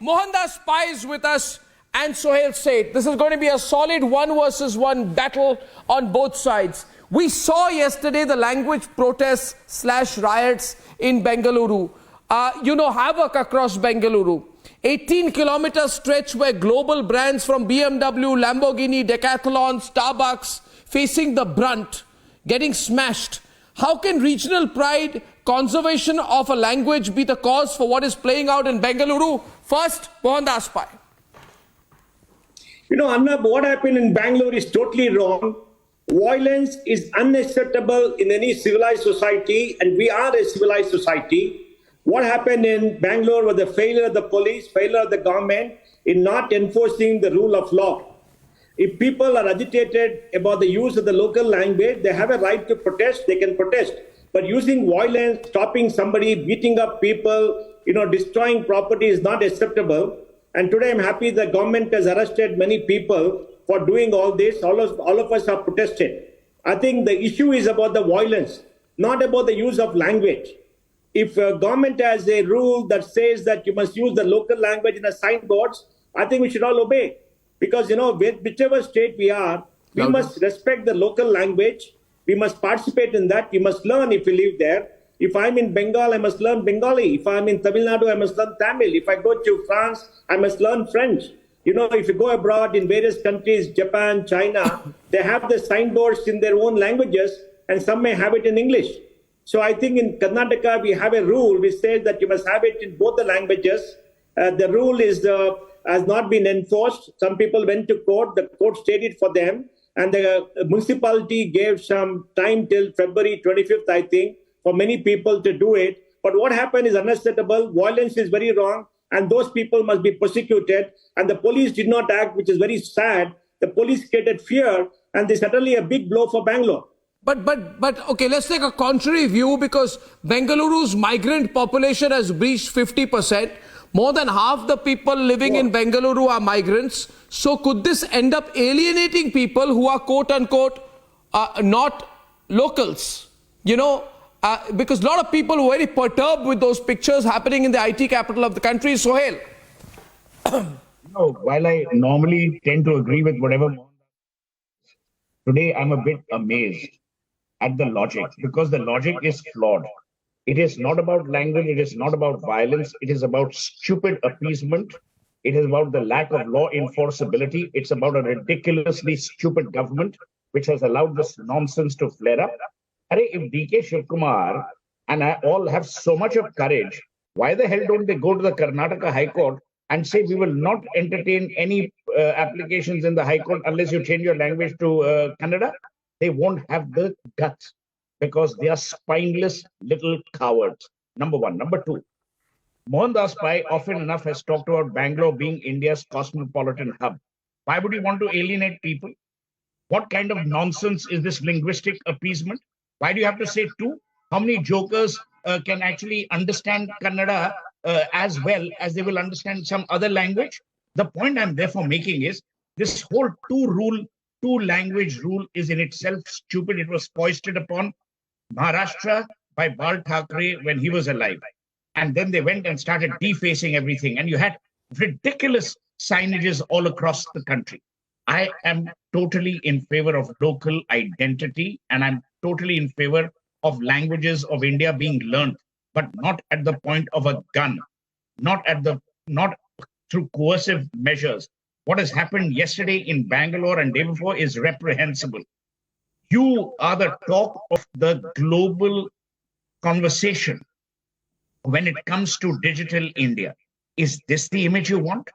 Mohandas Pai is with us and Suhel Seth. This is going to be a solid 1 versus 1 battle on both sides. We saw yesterday the language protests / riots in Bengaluru. Havoc across Bengaluru. 18-kilometer stretch where global brands from BMW, Lamborghini, Decathlon, Starbucks facing the brunt, getting smashed. How can regional pride, conservation of a language be the cause for what is playing out in Bengaluru? First, Mohandas Pai. Arnab, what happened in Bangalore is totally wrong. Violence is unacceptable in any civilized society, and we are a civilized society. What happened in Bangalore was the failure of the police, failure of the government in not enforcing the rule of law. If people are agitated about the use of the local language, they have a right to protest, they can protest. But using violence, stopping somebody, beating up people, destroying property is not acceptable. And today I'm happy the government has arrested many people for doing all this. All of us have protested. I think the issue is about the violence, not about the use of language. If a government has a rule that says that you must use the local language in the signboards, I think we should all obey. Because, whichever state we are, we must respect the local language. We must participate in that. We must learn if we live there. If I'm in Bengal, I must learn Bengali. If I'm in Tamil Nadu, I must learn Tamil. If I go to France, I must learn French. If you go abroad in various countries, Japan, China, they have the signboards in their own languages, and some may have it in English. So I think in Karnataka, we have a rule which says that you must have it in both the languages. The rule has not been enforced. Some people went to court. The court stayed it for them. And the municipality gave some time till February 25th, I think, for many people to do it. But what happened is unacceptable. Violence is very wrong. And those people must be prosecuted. And the police did not act, which is very sad. The police created fear. And this is certainly a big blow for Bangalore. But okay, let's take a contrary view, because Bengaluru's migrant population has breached 50%. More than half the people living in Bengaluru are migrants. So could this end up alienating people who are quote unquote not locals? Because a lot of people were very perturbed with those pictures happening in the IT capital of the country. Suhel. While I normally tend to agree with whatever, today I'm a bit amazed at the logic, because the logic is flawed. It is not about language. It is not about violence. It is about stupid appeasement. It is about the lack of law enforceability. It's about a ridiculously stupid government which has allowed this nonsense to flare up. If DK Shivkumar and I all have so much of courage, why the hell don't they go to the Karnataka High Court and say we will not entertain any applications in the High Court unless you change your language to Kannada? They won't have the guts, because they are spineless little cowards. Number one. Number two, Mohandas Pai often enough has talked about Bangalore being India's cosmopolitan hub. Why would you want to alienate people? What kind of nonsense is this linguistic appeasement? Why do you have to say two? How many jokers can actually understand Kannada as well as they will understand some other language? The point I'm therefore making is this whole two-language rule is in itself stupid. It was foisted upon Maharashtra by Bal Thackeray when he was alive. And then they went and started defacing everything. And you had ridiculous signages all across the country. I am totally in favor of local identity, and I'm totally in favor of languages of India being learned, but not at the point of a gun, not through coercive measures. What has happened yesterday in Bangalore and day before is reprehensible. You are the talk of the global conversation when it comes to digital India. Is this the image you want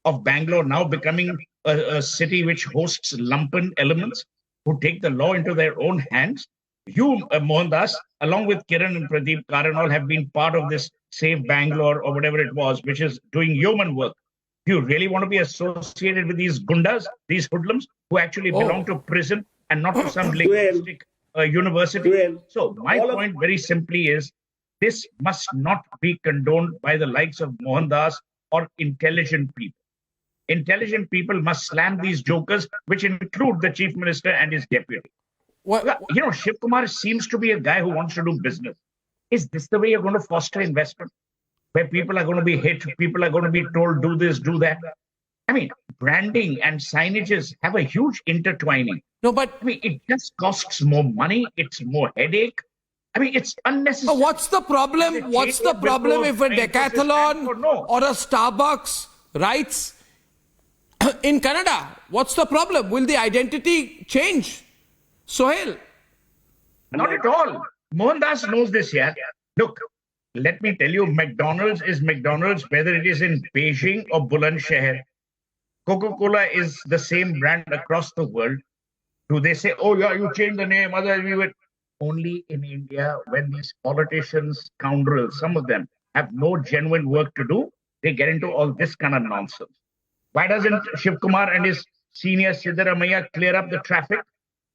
of Bangalore now becoming a city which hosts lumpen elements who take the law into their own hands? You, Mohandas, along with Kiran and Pradeep Karanol, have been part of this Save Bangalore or whatever it was, which is doing yeoman work. Do you really want to be associated with these gundas, these hoodlums, who actually belong to prison and not to some linguistic university? So my point very simply is, this must not be condoned by the likes of Mohandas or intelligent people. Intelligent people must slam these jokers, which include the chief minister and his deputy. Shiv Kumar seems to be a guy who wants to do business. Is this the way you're going to foster investment? where people are going to be hit, people are going to be told, do this, do that. I mean, branding and signages have a huge intertwining. No, but I mean, it just costs more money, it's more headache. I mean, it's unnecessary. what's the problem? What's the problem if a decathlon or a Starbucks writes in Kannada? What's the problem? Will the identity change? Suhel? Not at all. Mohandas knows this, yeah. Look, let me tell you, McDonald's is McDonald's, whether it is in Beijing or Bulandshahr. Coca-Cola is the same brand across the world. Do they say, oh yeah, you changed the name, otherwise we would... Only in India, when these politicians, scoundrels, some of them have no genuine work to do, they get into all this kind of nonsense. Why doesn't Shiv Kumar and his senior Siddaramaiah clear up the traffic?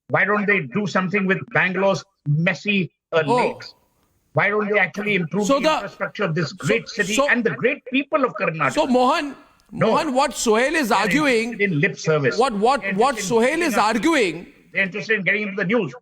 Why don't they do something with Bangalore's messy lakes? Why don't they actually improve the infrastructure of this great city and the great people of Karnataka? So Mohan, what Suhel is arguing in lip service. What Suhel is arguing. They're interested in getting into the news.